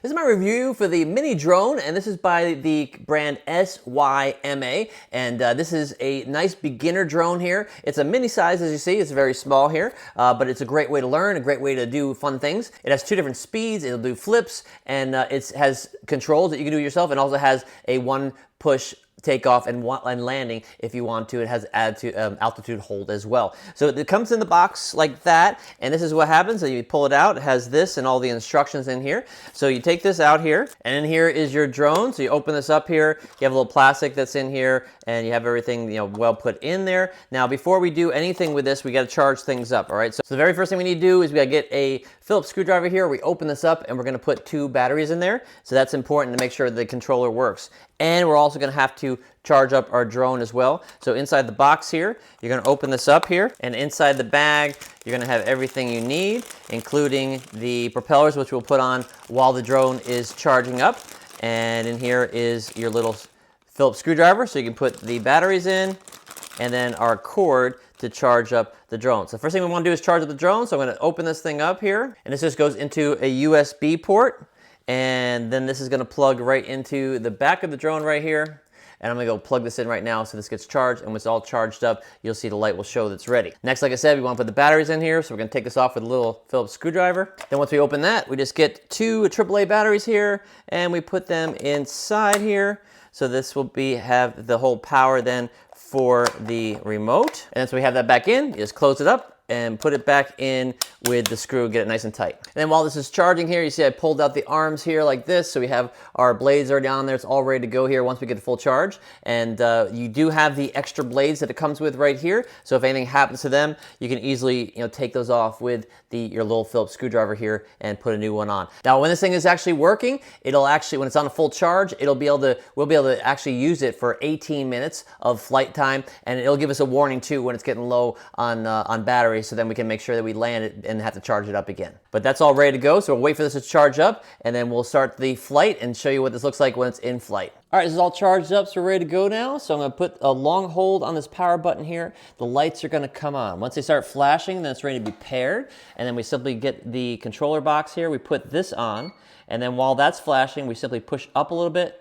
This is my review for the mini drone, and this is by the brand SYMA, and this is a nice beginner drone here. It's a mini size, as you see. It's very small here, but it's a great way to learn, a great way to do fun things. It has 2 different speeds. It'll do flips, and it has controls that you can do yourself, and also has a 1-push takeoff and landing if you want to. It has altitude hold as well. So it comes in the box like that, and this is what happens. So you pull it out. It has this and all the instructions in here. So you take this out here, and in here is your drone. So you open this up here. You have a little plastic that's in here, and you have everything well put in there. Now, before we do anything with this, we got to charge things up. All right. So the very first thing we need to do is we got to get a Phillips screwdriver here. We open this up, and we're going to put 2 batteries in there. So that's important to make sure the controller works. And we're also going to have to charge up our drone as well. So inside the box here, you're going to open this up here, and inside the bag, you're going to have everything you need, including the propellers, which we'll put on while the drone is charging up. And in here is your little Phillips screwdriver, so you can put the batteries in, and then our cord to charge up the drone. So the first thing we want to do is charge up the drone. So I'm going to open this thing up here, and this just goes into a USB port. And then this is going to plug right into the back of the drone right here. And I'm going to go plug this in right now so this gets charged. And when it's all charged up, you'll see the light will show that it's ready. Next, like I said, we want to put the batteries in here. So we're going to take this off with a little Phillips screwdriver. Then once we open that, we just get 2 AAA batteries here, and we put them inside here. So this will have the whole power then for the remote. And so we have that back in. You just close it up and put it back in with the screw, get it nice and tight. And then while this is charging here, you see I pulled out the arms here like this, so we have our blades already on there. It's all ready to go here once we get the full charge. And you do have the extra blades that it comes with right here, so if anything happens to them, you can easily take those off with your little Phillips screwdriver here and put a new one on. Now, when this thing is actually working, it'll actually, when it's on a full charge, we'll be able to actually use it for 18 minutes of flight time, and it'll give us a warning too when it's getting low on battery, so then we can make sure that we land it and have to charge it up again. But that's all ready to go, so we'll wait for this to charge up, and then we'll start the flight and show you what this looks like when it's in flight. All right, this is all charged up, so we're ready to go now. So I'm going to put a long hold on this power button here. The lights are going to come on. Once they start flashing, then it's ready to be paired. And then we simply get the controller box here. We put this on. And then while that's flashing, we simply push up a little bit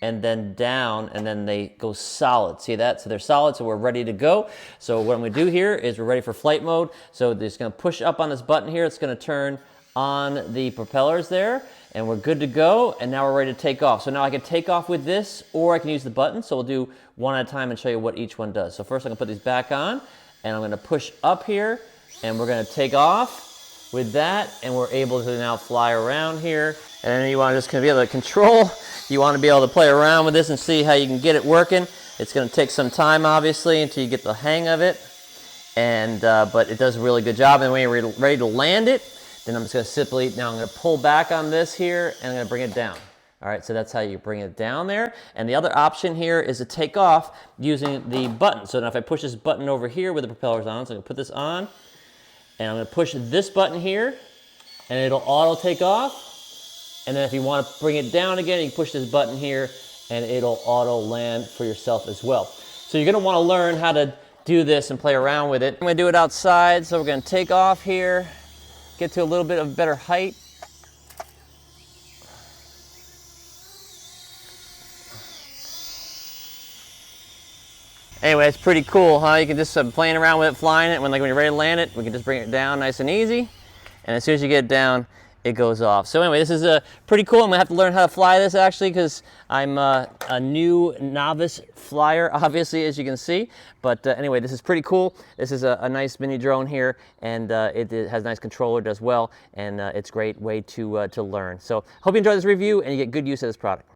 and then down, and then they go solid. See that? So they're solid, so we're ready to go. So what I'm going to do here is we're ready for flight mode. So just going to push up on this button here. It's going to turn on the propellers there, and we're good to go, and now we're ready to take off. So now I can take off with this, or I can use the button. So we'll do one at a time and show you what each one does. So first I'm going to put these back on, and I'm going to push up here, and we're going to take off with that, and we're able to now fly around here. And then you want to just be able to control. You want to be able to play around with this and see how you can get it working. It's going to take some time, obviously, until you get the hang of it, and but it does a really good job. And when you're ready to land it, then I'm just going to simply, now I'm going to pull back on this here, and I'm going to bring it down. All right, so that's how you bring it down there. And the other option here is to take off using the button. So now if I push this button over here with the propellers on, so I'm going to put this on, and I'm going to push this button here, and it'll auto take off. And then if you want to bring it down again, you push this button here, and it'll auto land for yourself as well. So you're going to want to learn how to do this and play around with it. I'm going to do it outside, so we're going to take off here, get to a little bit of better height. Anyway, it's pretty cool, huh? You can just playing around with it, flying it. When you're ready to land it, we can just bring it down nice and easy. And as soon as you get it down, it goes off. So anyway, this is pretty cool. I'm gonna have to learn how to fly this actually, because I'm a new novice flyer, obviously, as you can see. But anyway, this is pretty cool. This is a nice mini drone here, and it has a nice controller, does well, and it's a great way to learn. So hope you enjoy this review and you get good use of this product.